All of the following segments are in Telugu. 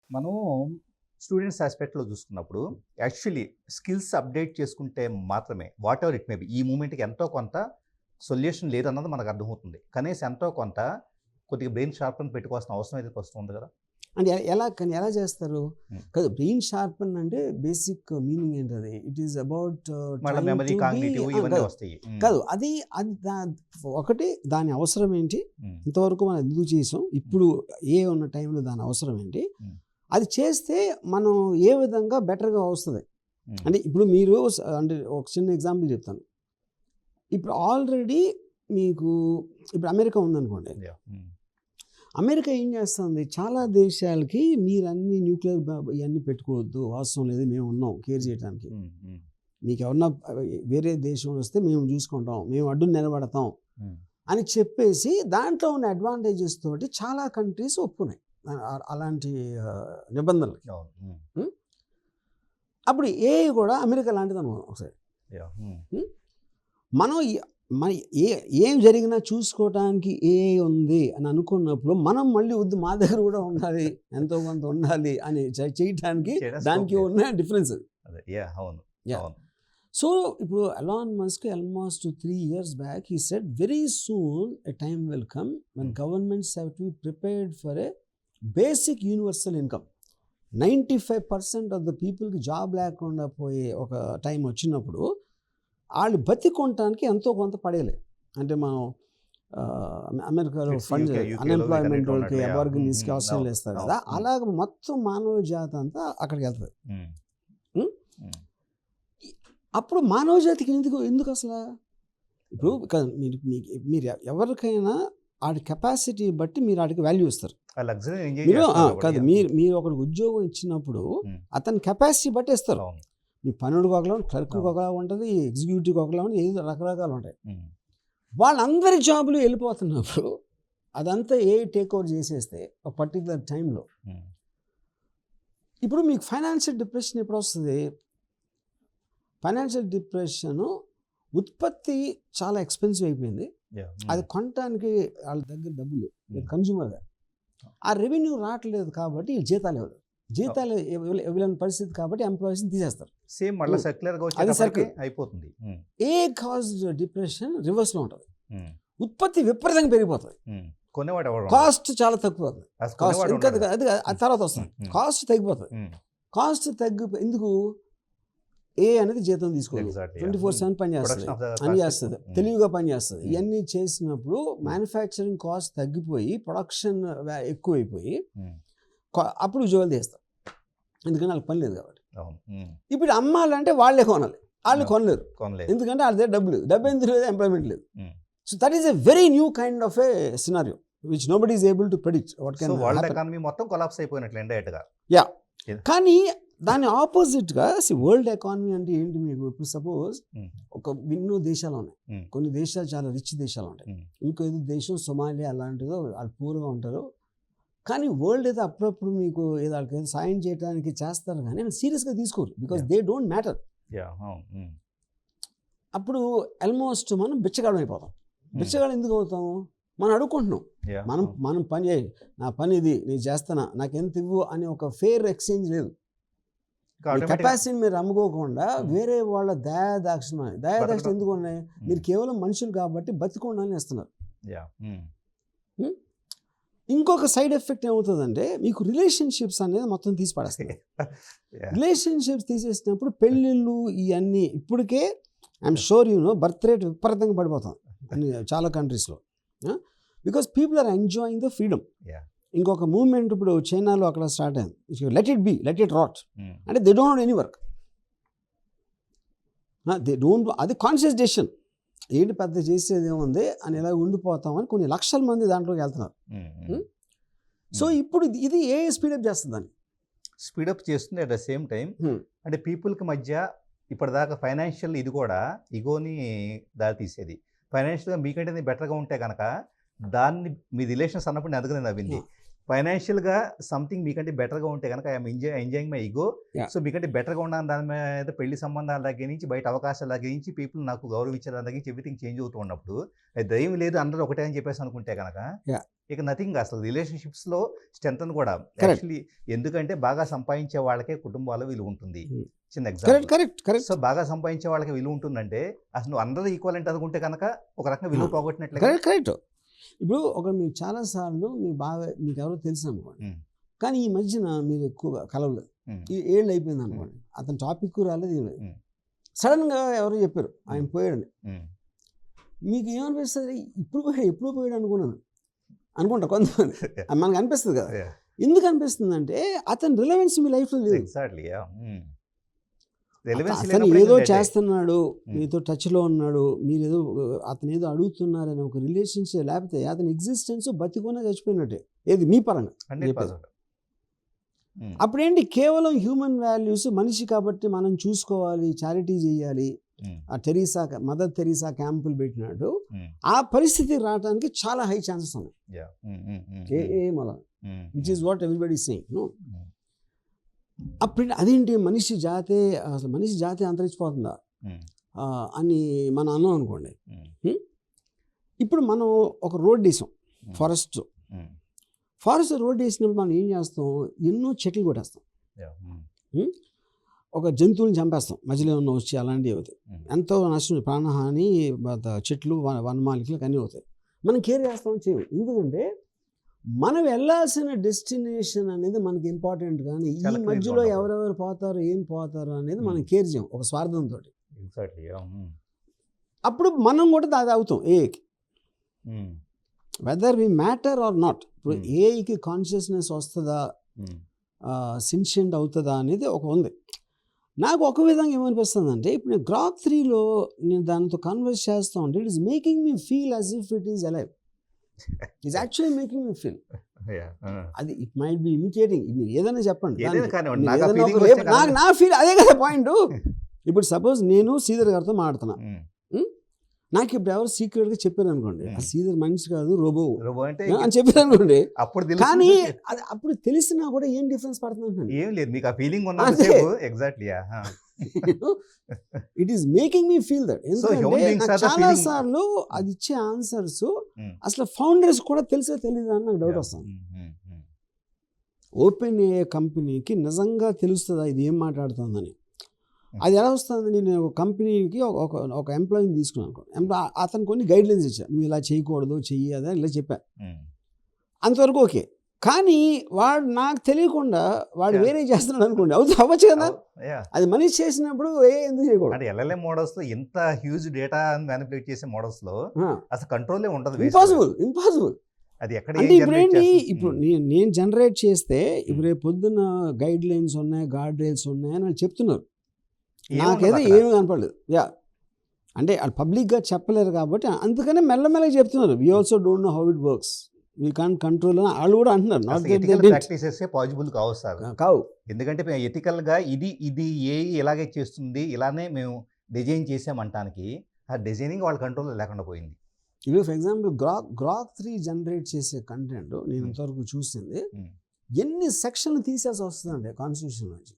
మనం స్టూడెంట్స్ ఆస్పెక్ట్‌లో చూసుకున్నప్పుడు యాక్చువల్లీ స్కిల్స్ అప్‌డేట్ చేసుకుంటే మాత్రమే what ever it may be ఈ మూవ్‌మెంట్‌కి ఎంతో కొంత సొల్యూషన్ లేదన్నది మనకు అర్థమవుతుంది. కనీసం ఎంతో కొంత కొద్దిగా బ్రెయిన్ షార్పెన్ పెట్టుకోవాల్సిన అవసరం అయితే ఫస్ట్ ఉంది కదా! అంటే కానీ ఎలా చేస్తారు? హ్మ్. కాదు, బ్రెయిన్ షార్పన్ అంటే బేసిక్ మీనింగ్ ఏంటది? ఇట్ ఈస్ అబౌట్ మళ్ళీ మెమరీ, కాగ్నిటివ్ ఇవన్నీ వస్తాయి. కాదు, అది అది ఒకటి దాని అవసరం ఏంటి? హ్మ్. ఇంతవరకు మనం ఎందుకు చేసాం? ఇప్పుడు ఉన్న టైంలో దాని అవసరం ఏంటి? హ్మ్. అది చేస్తే మనం ఏ విధంగా బెటర్‌గా వస్తది? హ్మ్. అంటే ఇప్పుడు మీరు అంటే ఒక చిన్న ఎగ్జాంపుల్ చెప్తాను. ఇప్పుడు ఆల్రెడీ మీకు ఇప్పుడు అమెరికా ఉందనుకోండి. యాహ్! హ్మ్. అమెరికా ఏం చేస్తుంది? చాలా దేశాలకి మీరన్నీ న్యూక్లియర్ ఇవన్నీ పెట్టుకోవద్దు, అవసరం లేదు, మేము ఉన్నాం కేర్ చేయడానికి. హ్మ్. హ్మ్. మీకు ఎవరన్నా వేరే దేశం వస్తే మేము చూసుకుంటాం, మేము అడ్డు నిలబడతాం హ్మ్. అని చెప్పేసి దాంట్లో ఉన్న అడ్వాంటేజెస్ తోటి చాలా కంట్రీస్ ఒప్పుకున్నాయి అలాంటి నిబంధనలకి. అవును. హ్మ్. ఉం? అప్పుడు కూడా అమెరికా లాంటిది అనుకున్నాం ఒకసారి. యాహ్! హ్మ్. మనం మన ఏం జరిగినా చూసుకోవటానికి ఉంది అని అనుకున్నప్పుడు మనం మళ్ళీ వద్దు, మా దగ్గర కూడా ఉండాలి, ఎంతో కొంత ఉండాలి అని చేయటానికి చేయడం దానికి స్కోప్ లేదు. ఉన్న డిఫరెన్స్. అదే. యాహ్! అవును. Yeah. అవును. సో ఇప్పుడు Elon Musk almost 3 years back he said very soon a time will come when governments have to be prepared for a basic universal income. 95% of the పీపుల్కి జాబ్ లేకుండా పోయే ఒక టైం వచ్చినప్పుడు వాళ్ళు బతికొనటానికి ఎంతో కొంత పడేయాలి. అంటే మనం అమెరికాలో ఫండ్ అన్ఎంప్లాయ్మెంట్ వాళ్ళకి, అబార్గనీస్కి ఆస్ట్రేలియా ఇస్తారు కదా, అలాగ మొత్తం మానవ జాతి అంతా అక్కడికి వెళ్తుంది. అప్పుడు మానవ జాతికి ఎందుకు అసలు ఇప్పుడు మీరు ఎవరికైనా ఆడి కెపాసిటీ బట్టి మీరు ఆడికి వాల్యూ ఇస్తారు. మీరు కాదు, మీరు ఒకరికి ఉద్యోగం ఇచ్చినప్పుడు అతని కెపాసిటీ బట్టి ఇస్తారు. మీ పనుడికి ఒకలా, క్లర్క్కి ఒకలా ఉంటుంది, ఎగ్జిక్యూటివ్కి ఒకలా ఉంటుంది, ఏదో రకరకాలు ఉంటాయి. వాళ్ళందరి జాబులు వెళ్ళిపోతున్నప్పుడు అదంతా టేక్ ఓవర్ చేసేస్తే ఒక పర్టికులర్ టైంలో ఇప్పుడు మీకు ఫైనాన్షియల్ డిప్రెషన్ ఎప్పుడు వస్తుంది? ఫైనాన్షియల్ డిప్రెషన్ ఉత్పత్తి చాలా ఎక్స్పెన్సివ్ అయిపోయింది, అది కొనడానికి వాళ్ళ దగ్గర డబ్బులు కన్జ్యూమర్ ఆ రెవెన్యూ రావట్లేదు కాబట్టి జీతాలు ఇవ్వలేని పరిస్థితి కాబట్టి ఎంప్లాయీస్ని తీసేస్తారు. సేమ్ మళ్ళీ సర్క్యులర్గా వచ్చేటప్పటికి అయిపోతుంది. కాజ్ డిప్రెషన్ రివర్స్లో ఉంటుంది. ఉత్పత్తి విపరీతంగా పెరిగిపోతుంది, కొనేవాడు కాస్ట్ చాలా తగ్గిపోతుంది. కాస్ట్ ఇంకా అది తర్వాత వస్తుంది. కాస్ట్ తగ్గిపోతుంది. కాస్ట్ ఎందుకు? అనేది జీతం తీసుకోదు, 24/7 పని చేస్తుంది, అని చేస్తుంది, తెలివిగా పని చేస్తుంది. ఇవన్నీ చేసినప్పుడు మ్యానుఫ్యాక్చరింగ్ కాస్ట్ తగ్గిపోయి ప్రొడక్షన్ ఎక్కువైపోయి అప్పుడు ఉద్యోగాలు తీస్తారు, ఎందుకంటే వాళ్ళకి పని లేదు కాబట్టి. ఇప్పుడు అమ్మాలంటే వాళ్ళే కొనాలి, వాళ్ళు కొనలేరు, ఎందుకంటే వాళ్ళ దగ్గర డబ్బు ఎందుకు లేదు, ఎంప్లాయ్మెంట్ లేదు. So that is a very new kind of A scenario which nobody is able to predict what can happen. World economy మొత్తం కొలాప్స్ అయిపోయినట్లు ఇండైరెక్ట్‌గా. యా, కానీ దాని ఆపోజిట్గా వరల్డ్ ఎకానమీ అంటే ఏంటి? మీకు ఇప్పుడు సపోజ్ ఒక ఎన్నో దేశాలు ఉన్నాయి, కొన్ని దేశాలు చాలా రిచ్ దేశాలు ఉంటాయి, ఇంకో ఏదో దేశం సొమాలియా అలాంటిదో వాళ్ళు పూర్గా ఉంటారు, కానీ వరల్డ్ ఏదో అప్పుడప్పుడు మీకు ఏదో వాళ్ళకి సాయం చేయడానికి చేస్తారు, కానీ సీరియస్గా తీసుకోరు, బికాస్ దే డోంట్ మ్యాటర్. అప్పుడు ఆల్మోస్ట్ మనం బిచ్చగాడం అయిపోతాం. బిచ్చగాడు ఎందుకు అవుతాం? మనం అడుక్కుంటున్నాం, మనం పని చేయి, నా పని ఇది, నేను చేస్తానా, నాకు ఎంత ఇవ్వు అని ఒక ఫెయిర్ ఎక్స్చేంజ్ లేదు. కెపాసిటీని మీరు అమ్ముకోకుండా వేరే వాళ్ళ దయాదాక్షిణ్యం ఎందుకు ఉన్నాయి? మీరు కేవలం మనుషులు కాబట్టి బతికొండాలని ఇస్తున్నారు. ఇంకొక సైడ్ ఎఫెక్ట్ ఏమవుతుందంటే మీకు రిలేషన్షిప్స్ అనేది మొత్తం తీసి పడేస్తుంది. రిలేషన్షిప్స్ తీసేసినప్పుడు పెళ్ళిళ్ళు ఇవన్నీ ఇప్పటికే ఐఎమ్ షూర్ బర్త్ రేట్ విపరీతంగా పడిపోతుంది అని చాలా కంట్రీస్లో, because people are enjoying the freedom. ఇంకొక మూవ్మెంట్ ఇప్పుడు చైనాలో అక్కడ స్టార్ట్ అయింది, let it be, let it rot, అంటే they don't any work, they don't, అది కాన్షియస్ డెసిషన్, ఏంటి పెద్ద చేసేది ఏముంది అని ఇలా ఉండిపోతామని కొన్ని లక్షల మంది దాంట్లోకి వెళ్తున్నారు. సో ఇప్పుడు ఇది స్పీడప్ చేస్తుందని స్పీడప్ చేస్తుంది. అట్ ద సేమ్ టైం అంటే పీపుల్కి మధ్య ఇప్పటిదాకా ఫైనాన్షియల్ ఇది కూడా ఇగోని దారి తీసేది. ఫైనాన్షియల్గా మీకంటే బెటర్గా ఉంటే కనుక దాన్ని మీ రిలేషన్స్ అన్నప్పుడు నేను అదగనే నవ్వింది. ఫైనాన్షియల్గా సంథింగ్ మీకంటే బెటర్గా ఉంటే కనుక I'm enjoying my ego. So మీకంటే బెటర్గా ఉన్నాను దాని మీద పెళ్లి సంబంధాల దగ్గర నుంచి బయట అవకాశాల దగ్గర నుంచి పీపుల్ నాకు గౌరవించే దాని దగ్గర నుంచి ఎవ్రీథింగ్ చేంజ్ అవుతూ ఉన్నప్పుడు దయ్యం లేదు అందరూ ఒకటే అని చెప్పేసి అనుకుంటే కనుక ఇక నథింగ్. అసలు రిలేషన్షిప్స్లో స్ట్రెంత్ కూడా యాక్చువల్లీ ఎందుకంటే బాగా సంపాదించే వాళ్ళకే కుటుంబాల విలువ ఉంటుంది. చిన్న ఎగ్జాంపుల్. కరెక్ట్. సో బాగా సంపాదించే వాళ్ళకి విలువ ఉంటుందంటే అసలు నువ్వు అందరూ ఈక్వల్ అనుకుంటే కనుక ఒక రకంగా విలువ పోగొట్టినట్లే. కరెక్ట్. ఇప్పుడు మీకు చాలాసార్లు మీకు ఎవరో తెలుసు అనుకోండి, కానీ ఈ మధ్యన మీరు ఎక్కువగా కలవలేదు, ఈ ఏళ్ళు అయిపోయింది అనుకోండి, అతని టాపిక్ రాలేదు, సడన్గా ఎవరో చెప్పారు ఆయన పోయాడని, మీకు ఏమనిపిస్తుంది? ఎప్పుడు పోయాడు అనుకుంటా కొంతమంది, మనకు అనిపిస్తుంది కదా. ఎందుకు అనిపిస్తుంది అంటే అతని రిలవెన్స్ మీ లైఫ్లో లేదు. అతను ఏదో చేస్తున్నాడు, మీతో టచ్లో ఉన్నాడు, మీరు ఏదో అతను ఏదో అడుగుతున్నారని ఒక రిలేషన్షిప్, లేకపోతే అతని ఎగ్జిస్టెన్స్ బతికున్నా చచ్చిపోయినట్టే, ఏది మీ పరంగా. అప్పుడేంటి, కేవలం హ్యూమన్ వాల్యూస్, మనిషి కాబట్టి మనం చూసుకోవాలి, చారిటీ చేయాలి, ఆ మదర్ తెరీసా క్యాంపులు పెట్టినట్టు ఆ పరిస్థితి రావడానికి చాలా హై ఛాన్సెస్ ఉన్నాయి. Which is what everybody saying. అప్పుడు అదేంటి మనిషి జాతి అంతరించిపోతుందా అని మనం అన్నాం అనుకోండి. ఇప్పుడు మనం ఒక రోడ్ వేసాం, ఫారెస్ట్ రోడ్ వేసినప్పుడు మనం ఏం చేస్తాం, ఎన్నో చెట్లు కొట్టేస్తాం, ఒక జంతువుని చంపేస్తాం, మధ్యలో ఉన్న వచ్చి అలాంటివి అవుతాయి, ఎంతో నష్టం, ప్రాణహాని, చెట్లు వనమాలికలకు అన్నీ అవుతాయి. మనం కేర్ చేస్తాం చేయం, ఎందుకంటే మనం వెళ్ళాల్సిన డెస్టినేషన్ అనేది మనకి ఇంపార్టెంట్, కానీ ఈ మధ్యలో ఎవరెవరు పోతారు, ఏం పోతారు అనేది మనం కేర్ చేయం ఒక స్వార్థంతో. అప్పుడు మనం కూడా దాది అవుతాం ఏకి, whether we matter or not. ఇప్పుడు ఏకి కాన్షియస్నెస్ వస్తుందా, సిన్షియంట్ అవుతుందా అనేది ఒక ఉంది. నాకు ఒక విధంగా ఏమనిపిస్తుంది అంటే, ఇప్పుడు నేను గ్రాక్ 3లో నేను దానితో కన్వర్స్ చేస్తూ ఉంటే, it is making me feel as if it is alive. It's actually making me feel. అది ఇట్ మైట్ బి ఇమిటేటింగ్, మీరు ఏదైనా చెప్పండి, నా ఫీల్ అదే కదా పాయింట్. ఇప్పుడు సపోజ్ నేను శ్రీధర్ గారితో మాట్లాడుతున్నా, నాకు ఇప్పుడు ఎవరు సీక్రెట్గా చెప్పారు అనుకోండి, ఆ శ్రీధర్ మనిషి కాదు రోబో అని చెప్పారు అనుకోండి, కానీ అది అప్పుడు తెలిసినా కూడా ఏం డిఫరెన్స్ పడుతుంది, ఏం లేదు, మీకు ఆ feeling exactly. It is making me feel that. ఎందుకంటే చాలా సార్లు అది ఇచ్చే ఆన్సర్స్ అసలు ఫౌండర్స్ కూడా తెలిసో తెలియదు అని నాకు డౌట్ వస్తుంది. ఓపెన్ ఏ కంపెనీకి నిజంగా తెలుస్తుందా ఇది ఏం మాట్లాడుతుందని? అది ఎలా వస్తుంది? నేను ఒక కంపెనీకి ఒక ఎంప్లాయీని తీసుకున్నాను, అతను కొన్ని గైడ్లైన్స్ ఇచ్చాను, నువ్వు ఇలా చేయకూడదు, చెయ్యి అదే ఇలా చెప్పాను, అంతవరకు ఓకే. కానీ వాడు నాకు తెలియకుండా వాడు వేరే చేస్తున్నాడు అనుకోండి, అవ్వచ్చు కదా. అది మనిషి చేసినప్పుడు ఎందుకు చేయకూడదు? LLM మోడల్స్ లో ఎంత హ్యూజ్ డేటా మ్యానిపులేట్ చేసే మోడల్స్ లో అసలు కంట్రోలే ఉండదు, ఇంపాసిబుల్. అది ఎక్కడ అంటే ఇప్పుడు ఏంటి, ఇప్పుడు నేను జనరేట్ చేస్తే ఇప్పుడు రేపు పొద్దున్న గైడ్ లైన్స్ ఉన్నాయి, గార్డ్ రైల్స్ ఉన్నాయి అని వాళ్ళు చెప్తున్నారు, నాకైతే ఏమీ కనపడలేదు. అంటే వాళ్ళు పబ్లిక్గా చెప్పలేరు కాబట్టి అందుకనే మెల్లమెల్లగా చెప్తున్నారు. We also don't know how it works, we can't control అని వాళ్ళు కూడా అంటున్నారు. పాసిబుల్ కావు, ఎందుకంటే ఎథికల్గా ఇది ఇలాగే చేస్తుంది, ఇలానే మేము డిజైన్ చేసామంటానికి ఆ డిజైనింగ్ వాళ్ళ కంట్రోల్లో లేకుండా పోయింది. ఇప్పుడు ఫర్ ఎగ్జాంపుల్ గ్రాక్ 3 జనరేట్ చేసే కంటెంట్ నేను ఇంతవరకు చూసింది, ఎన్ని సెక్షన్లు తీసేసి వస్తుందంటే కాన్స్టిట్యూషన్ నుంచి.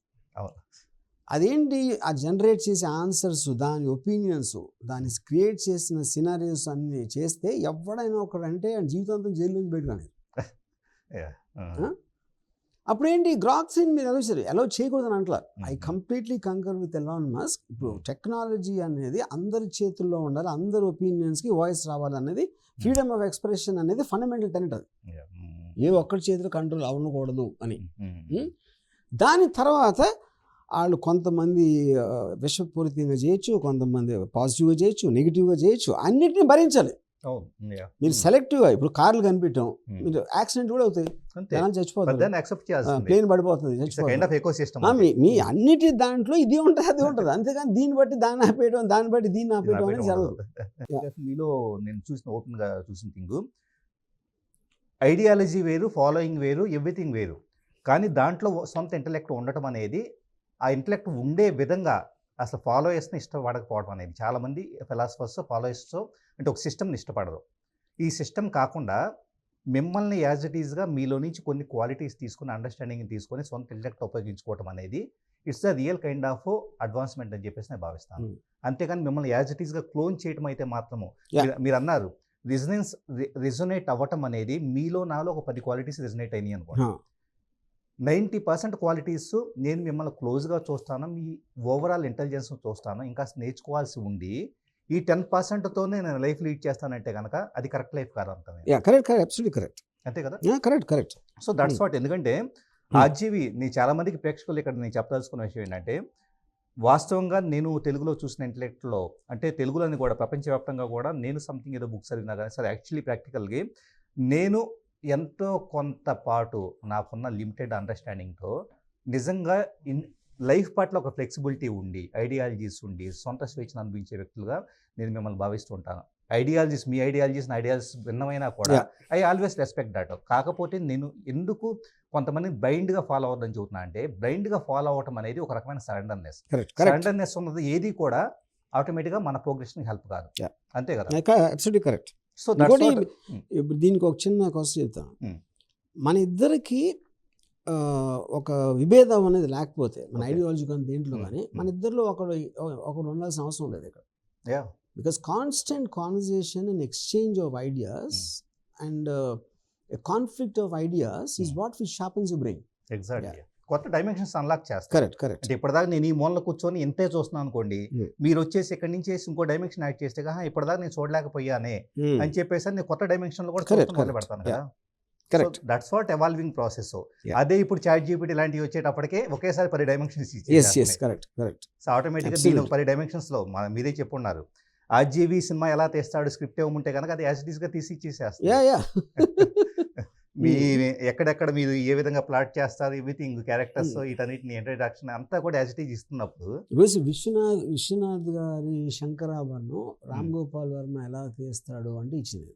అదేంటి, ఆ జనరేట్ చేసే ఆన్సర్స్, దాని ఒపీనియన్స్, దాన్ని క్రియేట్ చేసిన సినారియోస్ అన్ని చేస్తే ఎవడైనా ఒకడంటే జీవితాంతం జైలు నుంచి బయటకు. అప్పుడేంటి గ్రాక్ 3 మీరు ఎలా చేయకూడదని అంటారు. I completely concur with Elon Musk. ఇప్పుడు టెక్నాలజీ అనేది అందరి చేతుల్లో ఉండాలి, అందరి ఒపీనియన్స్కి వాయిస్ రావాలి అనేది, ఫ్రీడమ్ ఆఫ్ ఎక్స్ప్రెషన్ అనేది ఫండమెంటల్ టెనెట్. అది ఏ ఒక్కరి చేతిలో కంట్రోల్ అవ్వకూడదు అని. దాని తర్వాత వాళ్ళు కొంతమంది విషపూరితంగా చేయొచ్చు, కొంతమంది పాజిటివ్గా చేయొచ్చు, నెగిటివ్గా చేయొచ్చు, అన్నిటిని భరించాలి. మీరు సెలెక్టివ్గా, ఇప్పుడు కార్లు కనిపెట్టాం, మీరు యాక్సిడెంట్ కూడా అవుతాయి, జనాలు చచ్చిపోతారు, ప్లేన్ పడిపోతుంది, మీ అన్నిటి దాంట్లో ఇది ఉంటుంది అది ఉంటుంది, అంతేగాని దీన్ని బట్టి దాన్ని ఆపేయడం, దాన్ని బట్టి దీన్ని ఆపేయడం అనేది జరగదు. మీలో నేను ఓపెన్గా చూసిన థింగ్, ఐడియాలజీ వేరు, ఫాలోయింగ్ వేరు, ఎవ్రీథింగ్ వేరు, కానీ దాంట్లో సొంత ఇంటలెక్ట్ ఉండటం అనేది, ఆ ఇంటలెక్ట్ ఉండే విధంగా అసలు ఫాలోయర్స్ని ఇష్టపడకపోవడం అనేది, చాలామంది ఫిలాసఫర్స్ ఫాలోయర్స్ అంటే ఒక సిస్టమ్ని ఇష్టపడరు. ఈ సిస్టమ్ కాకుండా మిమ్మల్ని యాజ్ ఇట్ ఈస్గా మీలో నుంచి కొన్ని క్వాలిటీస్ తీసుకుని, అండర్స్టాండింగ్ తీసుకొని సొంత ఇంటలెక్ట్ ఉపయోగించుకోవడం అనేది it's the real kind of advancement అని చెప్పేసి నేను భావిస్తాను. అంతేగాని మిమ్మల్ని యాజ్ ఇట్ ఈస్గా క్లోన్ చేయడం అయితే మాత్రము, మీరు అన్నారు రిజొనేట్ అవ్వటం అనేది మీలో నాలో ఒక 10 క్వాలిటీస్ రిజొనేట్ అయినాయి అనుకోండి. 90% క్వాలిటీస్ నేను మిమ్మల్ని క్లోజ్గా చూస్తాను, మీ ఓవరాల్ ఇంటెలిజెన్స్ చూస్తాను, ఇంకా నేర్చుకోవాల్సి ఉండి ఈ 10%తోనే నేను లైఫ్ లీడ్ చేస్తానంటే కనుక అది కరెక్ట్ లైఫ్ కాదు అంటాను. Correct, absolutely correct. అంతే కదా? కరెక్ట్. So that's what. ఎందుకంటే ఆర్జీవి చాలా మందికి ప్రేక్షకులు ఇక్కడ నేను చెప్పదలుచుకున్న విషయం ఏంటంటే, వాస్తవంగా నేను తెలుగులో చూసిన ఇంటలెక్ట్లో, అంటే తెలుగులోని కూడా ప్రపంచవ్యాప్తంగా కూడా నేను సంథింగ్ ఏదో బుక్స్ చదివినా కానీ సరే, యాక్చువల్లీ ప్రాక్టికల్గా నేను ఎంతో కొంత పాటు నాకున్న లిమిటెడ్ అండర్స్టాండింగ్తో నిజంగా లైఫ్ పట్ల ఒక ఫ్లెక్సిబిలిటీ ఉండి, ఐడియాలజీస్ ఉండి, సొంత స్వేచ్ఛను అనుభవించే వ్యక్తులుగా నేను మిమ్మల్ని భావిస్తూ ఉంటాను. ఐడియాలజీస్, మీ ఐడియాలజీస్ నా ఐడియాలజీస్ భిన్నమైనా కూడా ఐ ఆల్వేస్ రెస్పెక్ట్ దాట్. కాకపోతే నేను ఎందుకు కొంతమంది బ్లైండ్గా ఫాలో అవ్వద్దని చెబుతున్నా అంటే, బ్లైండ్గా ఫాలో అవ్వటం అనేది ఒక రకమైన సరెండర్నెస్. సరెండర్నెస్ ఉన్నది ఏది కూడా ఆటోమేటిక్గా మన ప్రోగ్రెస్కి హెల్ప్ కాదు. అంతే కదా? Absolutely correct. సో ఇప్పుడు దీనికి ఒక చిన్న క్వశ్చన్ చెప్తాను. మన ఇద్దరికి ఒక విభేదం అనేది లేకపోతే, మన ఐడియాలజీ కానీ దేంట్లో కానీ మన ఇద్దరిలో ఒకరు ఉండాల్సిన అవసరం లేదు ఇక్కడ. Because constant conversation and exchange of ideas and conflict of ideas is what will sharpens your brain. Exactly. కొత్త డైమెన్షన్స్ అన్లాక్ చేస్తారు. కరెక్ట్. అంటే ఇప్పటిదాకా నేను ఈ మూలలో కూర్చొని ఇంతే చూస్తున్నాను అనుకోండి, మీరు వచ్చేసి ఇక్కడి నుంచి ఇంకో డైమెన్షన్ యాడ్ చేస్తే ఇప్పటిదాకా నేను చూడలేకపోయానే అని చెప్పేసి నేను కొత్త డైమెన్షన్లో కూడా మొదలు పెడతాను కదా. That's what evolving process. అదే ఇప్పుడు చాట్ జీపీటీ ఇలాంటివి వచ్చేటప్పటికే ఒకేసారి 10 డైమెన్షన్స్ కరెక్ట్. సో ఆటోమేటిక్గా దీని 10 డైమెన్షన్స్లో మీరే చెప్పున్నారు. ఆర్జీవి సినిమా ఎలా తీస్తాడు, స్క్రిప్ట్ ఏముంటే కనుక అది యాజ్ ఇట్ ఈస్గా తీసి ఇచ్చేసేస్తాడు. మీ ఎక్కడెక్కడ మీరు ఏ విధంగా ప్లాట్ చేస్తారు, ఎవ్రీథింగ్, క్యారెక్టర్స్, వీటన్నిటిని ఇంట్రడక్షన్ అంతా కూడా యాజ్ ఇట్ ఈజ్ ఇస్తున్నప్పుడు విశ్వనాథ్ గారి శంకరాభరణం రామ్ గోపాల్ వర్మ ఎలా తీస్తాడు అంటే ఇచ్చింది.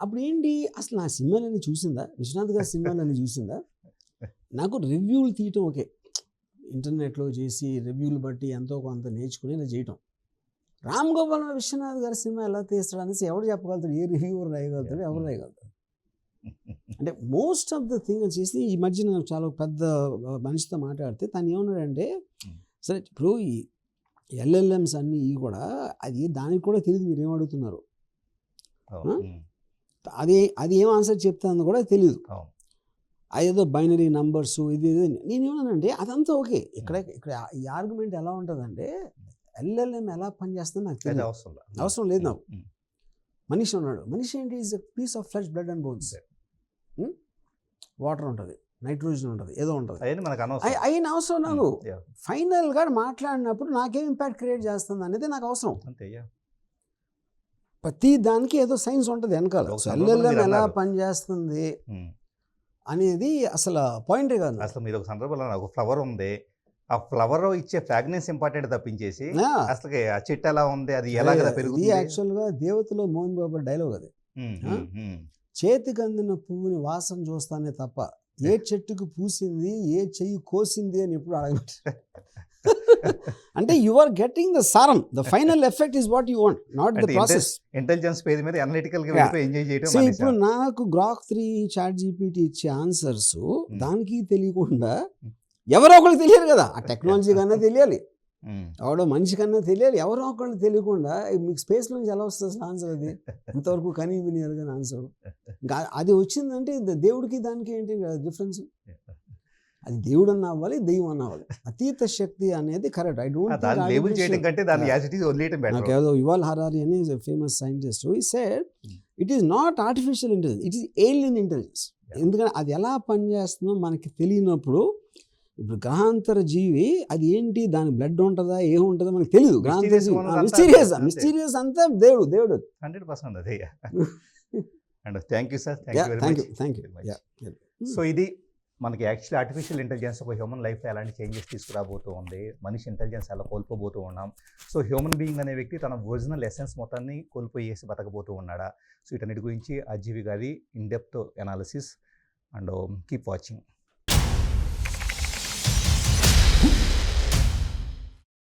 అప్పుడు ఏంటి అసలు నా సినిమాలని చూసిందా, విశ్వనాథ్ గారి సినిమాలని చూసిందా? నాకు రివ్యూలు తీయటం ఓకే, ఇంటర్నెట్లో చేసి రివ్యూలు బట్టి ఎంతో కొంత నేర్చుకుని ఇలా చేయటం. రామ్ గోపాల్ విశ్వనాథ్ గారి సినిమా ఎలా తీస్తాడు అనేసి ఎవరు చెప్పగలుగుతాడు? ఏ రివ్యూవర్ రాయగలుగుతాడు? ఎవరు రాయగలుగుతారు? అంటే మోస్ట్ ఆఫ్ ద థింగ్ చేసి ఈ మధ్య నాకు చాలా పెద్ద మనిషితో మాట్లాడితే తను ఏమన్నాడంటే, సరే ఇప్పుడు ఈ ఎల్ఎల్ఎంస్ అన్నీ కూడా అది దానికి కూడా తెలియదు, మీరు ఏమడుగుతున్నారు, అది ఏం ఆన్సర్ చెప్తాను కూడా తెలియదు, అదేదో బైనరీ నంబర్స్ ఇది నేనేమన్నానంటే అదంతా ఓకే. ఇక్కడ ఈ ఆర్గ్యుమెంట్ ఎలా ఉంటుందంటే, ఎల్ఎల్ఎం ఎలా పనిచేస్తుందో నాకు తెలియదు, అవసరం లేదు నాకు. మనిషి ఉన్నాడు, మనిషి ఏంటి, is a piece of flesh, blood and bones. Water ఉంటుంది, నైట్రోజన్ ఉంటుంది, ఏదో ఉంటుంది, అయిన అవసరం నాకు. ఫైనల్గా మాట్లాడినప్పుడు నాకేం ఇంపాక్ట్ క్రియేట్ చేస్తుంది అనేది నాకు అవసరం. ప్రతి దానికి ఏదో సైన్స్ ఉంటుంది వెనకాల. ఎల్ఎల్ఎం ఎలా పనిచేస్తుంది అనేది అసలు పాయింటే కాదు. అసలు మీరు ఒక సందర్భంలో ఒక ఫ్లవర్ ఉంది, ఆ ఫ్లవర్ ఇచ్చే ఫ్రాగ్రెన్స్ ఇంపార్టెంట్ తప్పించేసి అసలు ఆ చెట్టు ఎలా ఉంది, అది ఎలా పెరుగుతుంది. యాక్చువల్గా దేవతలో మోహన్ బాబు డైలాగ్ అది, చేతికి అందిన పువ్వుని వాసన చూస్తానే తప్ప ఏ చెట్టుకు పూసింది, ఏ చెయ్యి కోసింది అని ఎప్పుడు అడగలేదు. అంటే యు ఆర్ గెటింగ్ ద సారం, the final effect is what you want, not the process. Intelligence page మీద అనలిటికల్ గా ఎంజాయ్ చేయడం. సో ఇప్పుడు నాకు గ్రాక్ 3 చాట్ జీపీటీ ఇచ్చే ఆన్సర్స్ దానికి తెలియకుండా ఎవరో ఒకరికి తెలియదు కదా, ఆ టెక్నాలజీ కన్నా తెలియాలి, ఎవడో మనిషి కన్నా తెలియాలి, ఎవరో ఒకళ్ళు తెలియకుండా మీకు స్పేస్ నుంచి ఎలా వస్తుంది అసలు ఆన్సర్? అది ఇంతవరకు కనీ వినియారు కానీ ఆన్సర్. ఇంకా అది వచ్చిందంటే దేవుడికి దానికి ఏంటి డిఫరెన్స్? అది దేవుడు అన్న అవ్వాలి, దెయ్యం అన్న అవ్వాలి. అతీత శక్తి అనేది కరెక్ట్. ఐ డోంట్ నాకేదో యువల్ హరారి అని ఫేమస్ సైంటిస్ట్ ఈ said it is not artificial intelligence, it is alien intelligence. ఎందుకంటే అది ఎలా పనిచేస్తుందో మనకి తెలియనప్పుడు, ఇప్పుడు గ్రహాంతర జీవి అది ఏంటి, దాని బ్లడ్ ఉంటుందా ఏముంటుందో మనకు తెలియదు. మిస్టీరియస్ అంతా దేవుడు 100% అదే. And thank you sir, thank you. So ఇది మనకి యాక్చువల్లీ ఆర్టిఫిషియల్ ఇంటెలిజెన్స్ ఒక హ్యూమన్ లైఫ్లో ఎలాంటి చేంజెస్ తీసుకురాబోతూ ఉంది, మనిషి ఇంటెలిజెన్స్ ఎలా కోల్పోబోతూ ఉన్నాం. సో హ్యూమన్ బీయింగ్ అనే వ్యక్తి తన ఒరిజినల్ ఎసెన్స్ మొత్తాన్ని కోల్పోయేసి బతకబోతూ ఉన్నాడా? సో వీటన్నిటి గురించి ఆర్జీవి గారి in depth analysis. And keep watching.